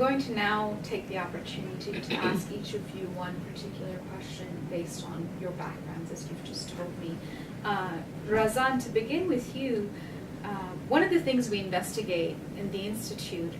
going to now take the opportunity to ask each of you one particular question based on your backgrounds, as you've just told me. Razan, to begin with you, one of the things we investigate in the Institute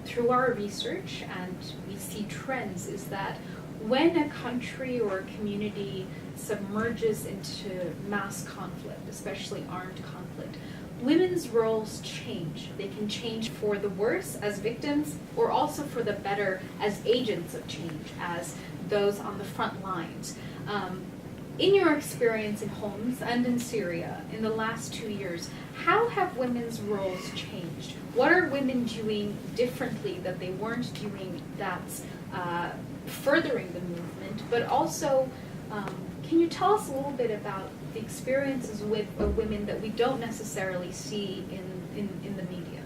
through our research, and we see trends, is that when a country or a community submerges into mass conflict, especially armed conflict, women's roles change. They can change for the worse as victims, or also for the better as agents of change, as those on the front lines. In your experience in Homs and in Syria in the last 2 years, how have women's roles changed? What are women doing differently that they weren't doing that's furthering the movement? But also, can you tell us a little bit about the experiences with women that we don't necessarily see in the media?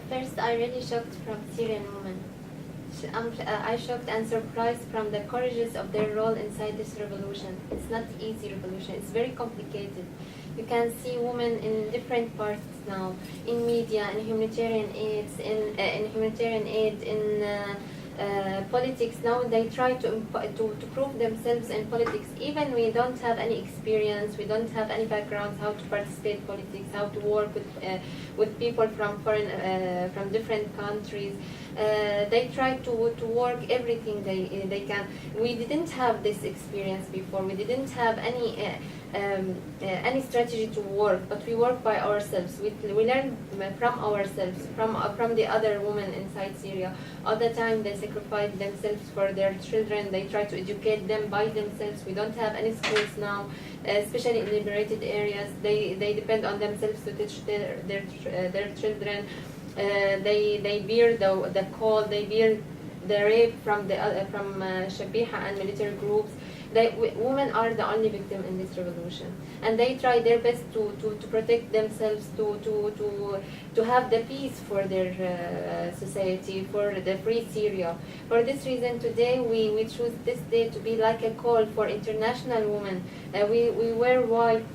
First, I really shocked from Syrian women. I shocked and surprised from the courageous of their role inside this revolution. It's not an easy revolution. It's very complicated. You can see women in different parts now, in media, in humanitarian aid, in politics. Now they try to prove themselves in politics. Even we don't have any experience, we don't have any background how to participate in politics, how to work with people from from different countries. They try to work everything they can. We didn't have this experience before. We didn't have any strategy to work, but we work by ourselves. We learn from ourselves, from the other women inside Syria. All the time they sacrifice themselves for their children. They try to educate them by themselves. We don't have any schools now, especially in liberated areas. They depend on themselves to teach their children. They bear the cold. They bear the rape from Shabiha and military groups. Women are the only victim in this revolution, and they try their best to protect themselves, to have the peace for their society, for the free Syria. For this reason, today we choose this day to be like a call for international women. We wear white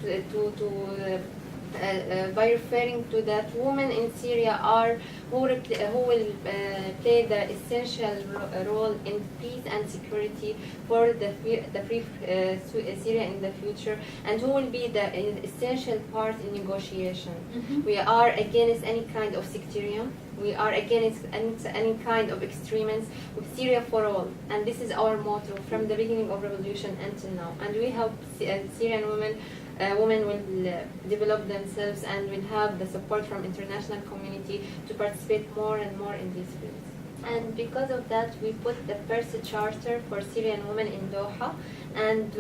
by referring to that women in Syria are who will play the essential role in peace and security for the free Syria in the future, and who will be the essential part in negotiation. Mm-hmm. We are against any kind of sectarian. We are against any kind of extremism, with Syria for all, and this is our motto from the beginning of revolution until now. And we hope Syrian women will develop themselves and will have the support from international community to participate more and more in these fields. And because of that, we put the first charter for Syrian women in Doha, and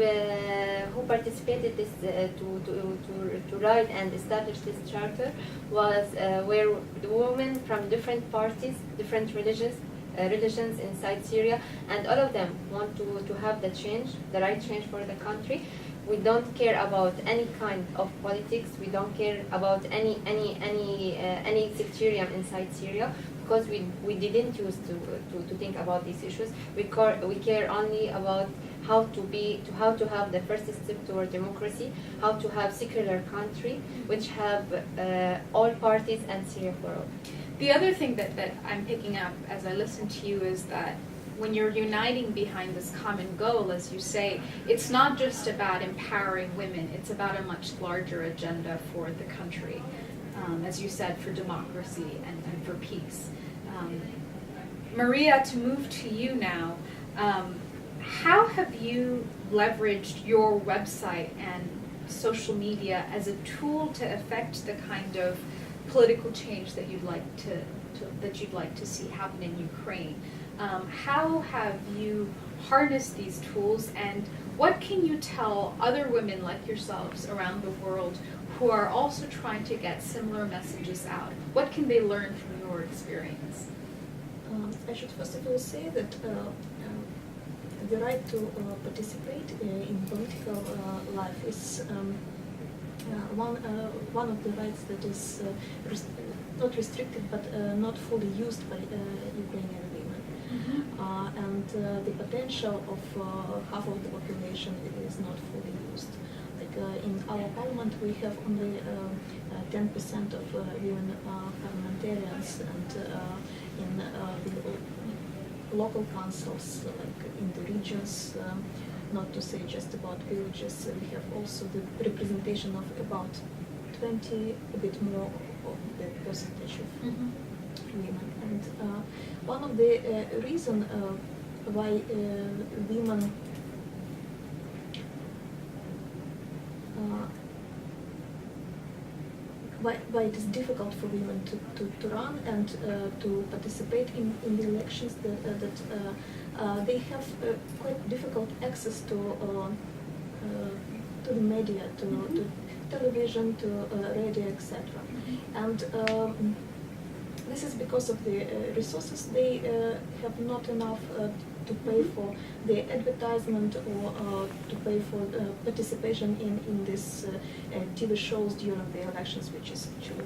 who participated this to write and establish this charter was where the women from different parties, different religions inside Syria, and all of them want to have the change, the right change for the country. We don't care about any kind of politics. We don't care about any sectarian inside Syria, because we didn't used to think about these issues. We care only about how to have the first step toward democracy, how to have secular country which have all parties and Syria for all. The other thing that I'm picking up as I listen to you is that when you're uniting behind this common goal, as you say, it's not just about empowering women, it's about a much larger agenda for the country, as you said, for democracy and for peace. Maria, to move to you now, how have you leveraged your website and social media as a tool to affect the kind of political change that you'd like to see happen in Ukraine? How have you harnessed these tools, and what can you tell other women like yourselves around the world who are also trying to get similar messages out? What can they learn from your experience? I should first of all say that the right to participate in political life is one of the rights that is not restricted but not fully used by Ukrainian women. Mm-hmm. And the potential of half of the population is not fully used. Like in our parliament, we have only 10% of women parliamentarians, and in the local councils, like in the regions, not to say just about villages, we have also the representation of about 20, a bit more of the percentage of women. And one of the reasons why women why it is difficult for women to run and to participate in the elections, that they have quite difficult access to the media, to television, to radio, etc. And this is because of the resources. They have not enough to pay for the advertisement or to pay for participation in these TV shows during the elections, which is actually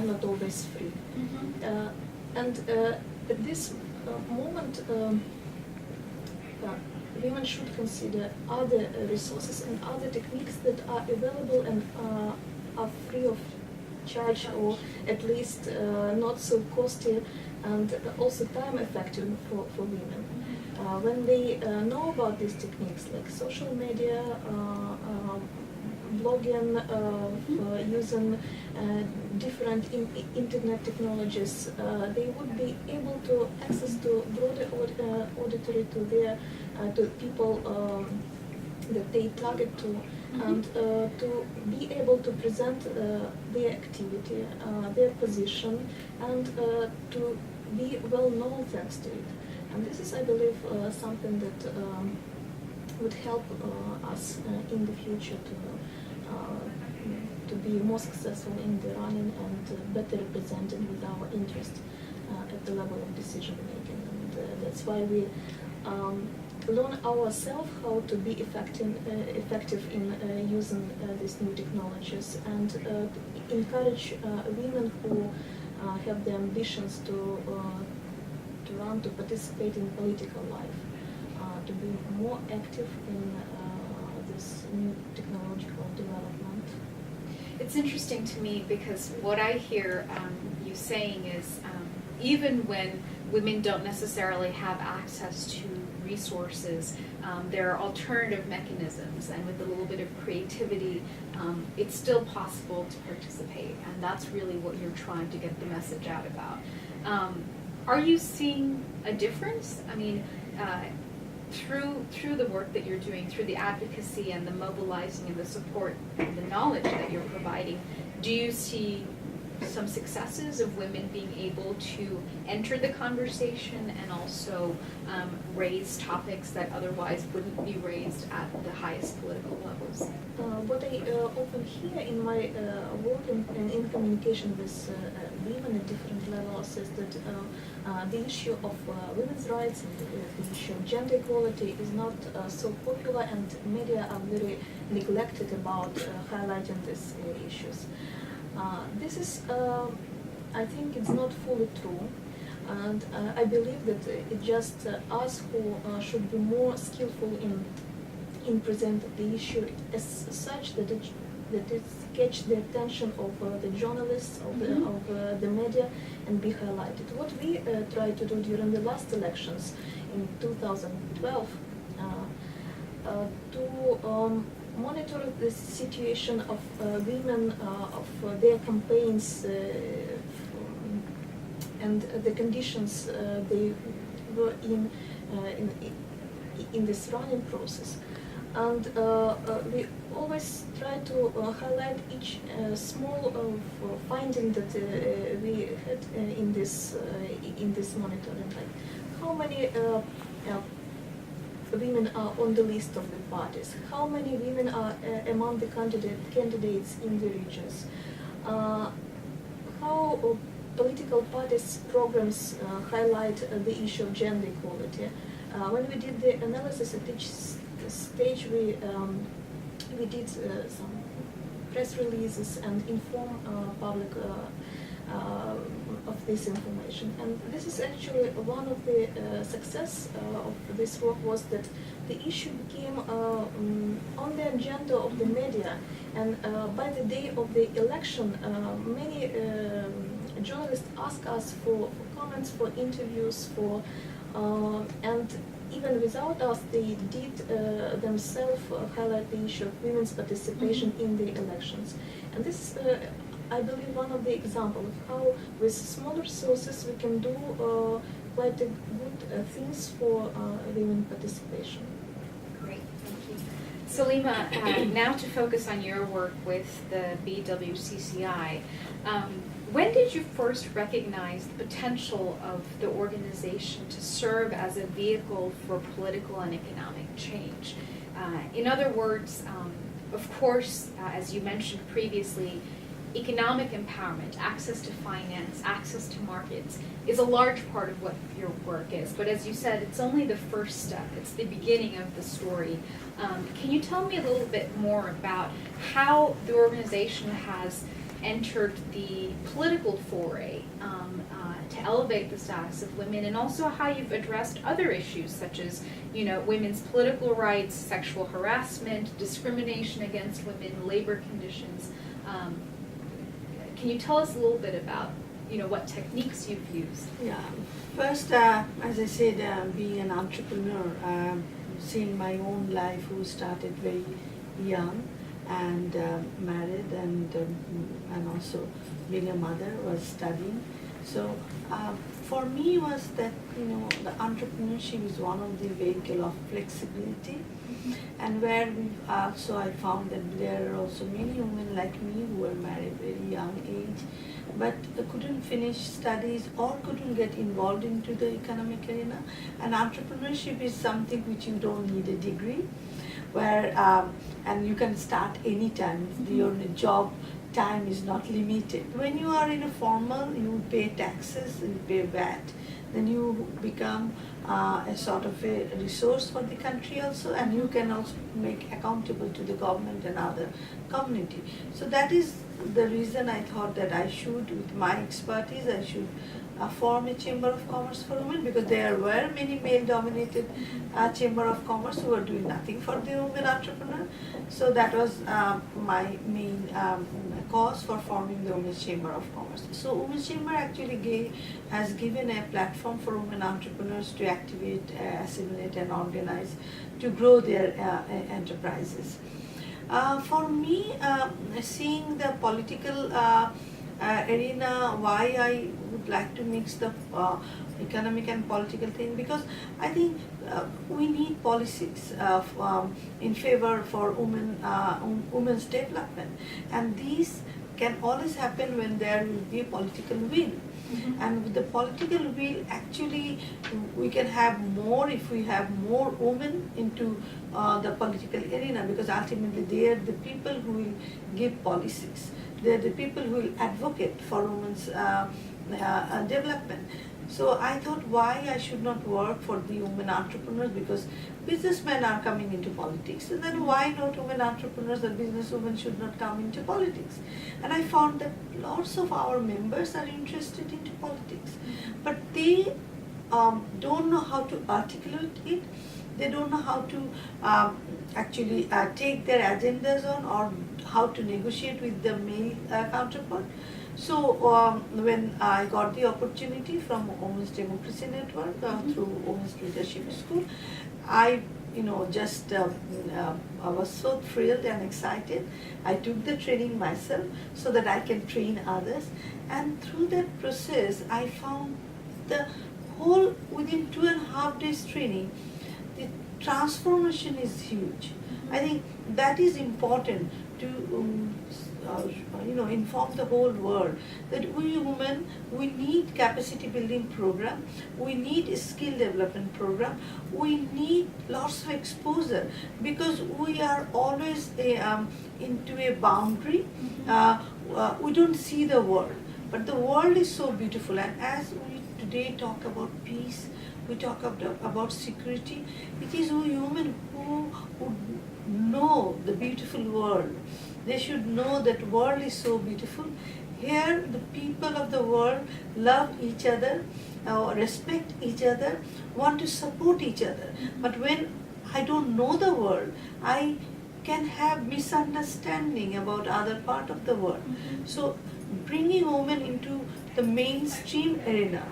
not always free. And at this moment, women should consider other resources and other techniques that are available and are free of charge, or at least not so costly and also time effective for women. When they know about these techniques like social media, blogging, using different internet technologies, they would be able to access to broader auditory to their to people that they target to, and to be able to present their activity, their position, and to be well known thanks to it. And this is, I believe, something that would help us in the future to be more successful in the running and better represented with our interest at the level of decision making. And that's why we learn ourselves how to be effective in using these new technologies, and encourage women who have the ambitions to run, to participate in political life, to be more active in this new technological development. It's interesting to me because what I hear you saying is even when women don't necessarily have access to resources, there are alternative mechanisms, and with a little bit of creativity, it's still possible to participate, and that's really what you're trying to get the message out about. Are you seeing a difference? I mean, through the work that you're doing, through the advocacy and the mobilizing and the support and the knowledge that you're providing, do you see some successes of women being able to enter the conversation and also raise topics that otherwise wouldn't be raised at the highest political levels? What I often hear in my work in communication with women at different levels is that the issue of women's rights and the issue of gender equality is not so popular, and media are very neglected about highlighting these issues. This is, I think it's not fully true, and I believe that it's just us who should be more skillful in presenting the issue as such that it catch the attention of the journalists, of the media, and be highlighted. What we tried to do during the last elections in 2012 to monitor the situation of women, of their campaigns, and the conditions they were in this running process. And we always try to highlight each small finding that we had in this monitoring, like how many women are on the list of the parties, how many women are among the candidates in the regions, how political parties' programs highlight the issue of gender equality. When we did the analysis at each stage, we did some press releases and inform public of this information. And this is actually one of the success of this work was that the issue became on the agenda of the media, and by the day of the election, many journalists asked us for comments, for interviews, and even without us, they did themselves highlight the issue of women's participation in the elections. And this is, I believe, one of the examples of how, with small resources, we can do quite a good things for women participation. Great, thank you. Selima, now to focus on your work with the BWCCI. When did you first recognize the potential of the organization to serve as a vehicle for political and economic change? In other words, of course, as you mentioned previously, economic empowerment, access to finance, access to markets is a large part of what your work is. But as you said, it's only the first step. It's the beginning of the story. Can you tell me a little bit more about how the organization has entered the political foray to elevate the status of women, and also how you've addressed other issues such as, women's political rights, sexual harassment, discrimination against women, labor conditions. Can you tell us a little bit about, what techniques you've used? Yeah. First, as I said, being an entrepreneur, seeing my own life, who started very young, and married, and also being a mother, was studying. So for me was that the entrepreneurship is one of the vehicle of flexibility, and where I found that there are also many women like me who were married very young age, but couldn't finish studies or couldn't get involved into the economic arena. And entrepreneurship is something which you don't need a degree, where and you can start anytime. Your job time is not limited. When you are in a formal, you pay taxes, you pay VAT, then you become a sort of a resource for the country also, and you can also make accountable to the government and other community. So that is the reason I thought that I should, with my expertise, I should form a chamber of commerce for women, because there were many male-dominated chamber of commerce who were doing nothing for the women entrepreneur. So that was my main cause for forming the Women's Chamber of Commerce. So Women's Chamber actually has given a platform for women entrepreneurs to activate, assimilate, and organize to grow their enterprises. For me, seeing the political arena, why I would like to mix the economic and political thing, because I think we need policies in favor for women's development, and these can always happen when there will be a political will. And with the political will, actually, we can have more if we have more women into the political arena, because ultimately they are the people who will give policies. They are the people who will advocate for women's development. So I thought, why I should not work for the women entrepreneurs, because businessmen are coming into politics, and then why not women entrepreneurs or businesswomen should not come into politics? And I found that lots of our members are interested into politics, but they don't know how to articulate it. They don't know how to actually take their agendas on, or how to negotiate with the male counterpart. So when I got the opportunity from Women's Democracy Network through Women's Leadership School, I was so thrilled and excited. I took the training myself so that I can train others. And through that process, I found the whole, within 2.5 days training, the transformation is huge. I think that is important to inform the whole world that we women, we need capacity building program, we need a skill development program, we need lots of exposure, because we are always into a boundary. We don't see the world, but the world is so beautiful. And as we today talk about peace, we talk about security, it is we women who know the beautiful world. They should know that world is so beautiful. here the people of the world love each other, respect each other, want to support each other. But when I don't know the world, I can have misunderstanding about other part of the world. So bringing women into the mainstream arena,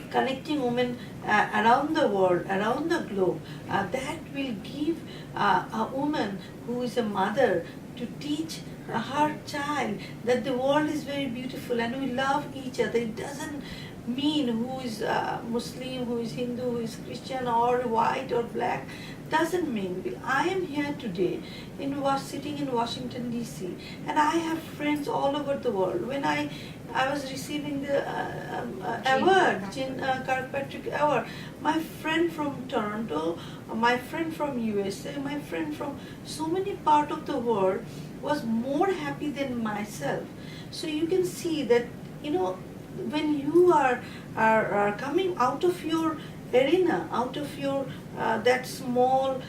connecting women around the world, around the globe, that will give a woman who is a mother to teach her child that the world is very beautiful and we love each other. It doesn't mean who is Muslim, who is Hindu, who is Christian or white or black. Doesn't mean. I am here today sitting in Washington DC, and I have friends all over the world. When I was receiving the award, Kirkpatrick Award, my friend from Toronto, my friend from USA, my friend from so many parts of the world was more happy than myself. So you can see that, when you are coming out of your arena, out of your that small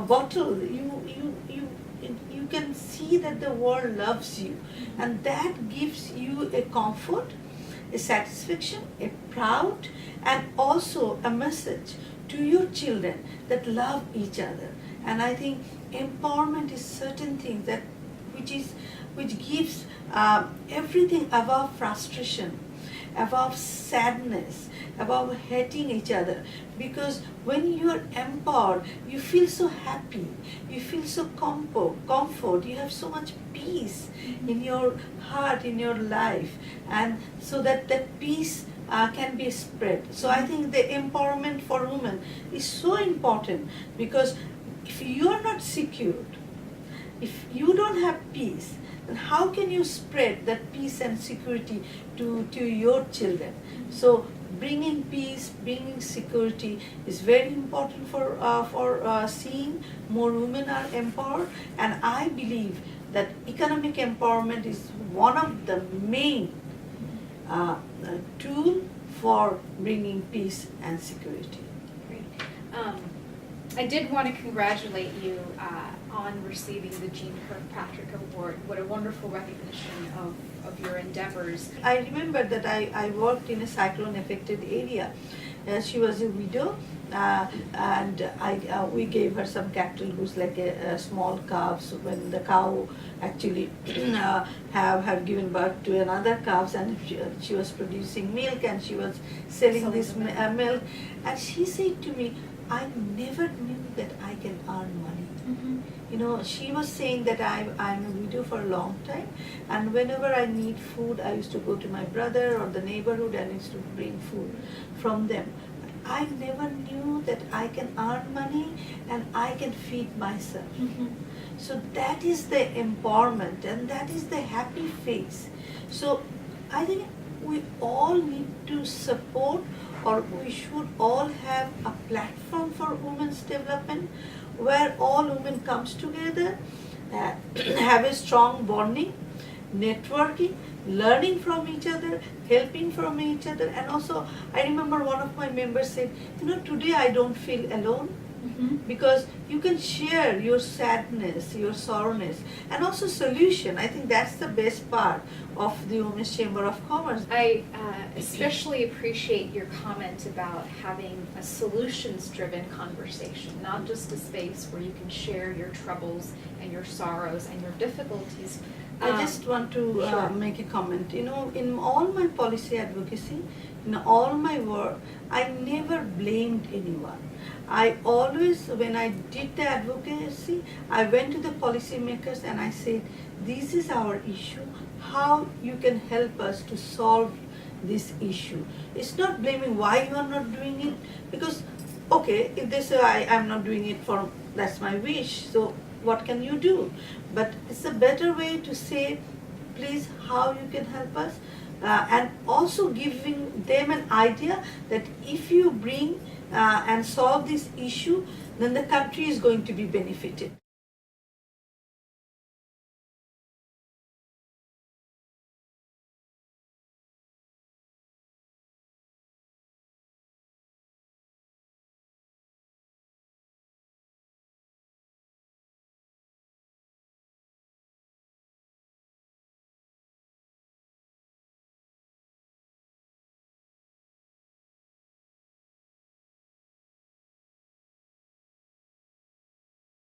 bottle, you can see that the world loves you, and that gives you a comfort, a satisfaction, a proud, and also a message to your children that love each other. And I think empowerment is certain things that which gives everything above frustration, above sadness, above hating each other. Because when you are empowered, you feel so happy, you feel so comfort, you have so much peace in your heart, in your life, and so that peace can be spread. So I think the empowerment for women is so important, because if you are not secured, if you don't have peace, then how can you spread that peace and security to your children? So bringing peace, bringing security is very important for seeing more women are empowered. And I believe that economic empowerment is one of the main tool for bringing peace and security. Great. I did want to congratulate you on receiving the Jean Kirkpatrick Award. What a wonderful recognition of your endeavors. I remember that I worked in a cyclone-affected area. She was a widow, and we gave her some cattle goods, like a small calves. When the cow actually have given birth to another calves, and she was producing milk, and she was selling this milk. And she said to me, I never knew that I can earn money. She was saying that I'm a widow for a long time, and whenever I need food, I used to go to my brother or the neighborhood and used to bring food from them. I never knew that I can earn money and I can feed myself. So that is the empowerment, and that is the happy face. So I think we all need to support, or we should all have a platform for women's development, where all women comes together, have a strong bonding, networking, learning from each other, helping from each other. And also, I remember one of my members said, today I don't feel alone, because you can share your sadness, your sorrowness, and also solution. I think that's the best part of the Women's Chamber of Commerce. I especially appreciate your comment about having a solutions-driven conversation, not just a space where you can share your troubles and your sorrows and your difficulties. I just want to Sure. make a comment. In all my policy advocacy, in all my work, I never blamed anyone. I always, when I did the advocacy, I went to the policymakers and I said, this is our issue, how you can help us to solve this issue. It's not blaming why you are not doing it, because, okay, if they say I'm not doing it that's my wish, so what can you do? But it's a better way to say, please, how you can help us, and also giving them an idea that if you bring and solve this issue, then the country is going to be benefited.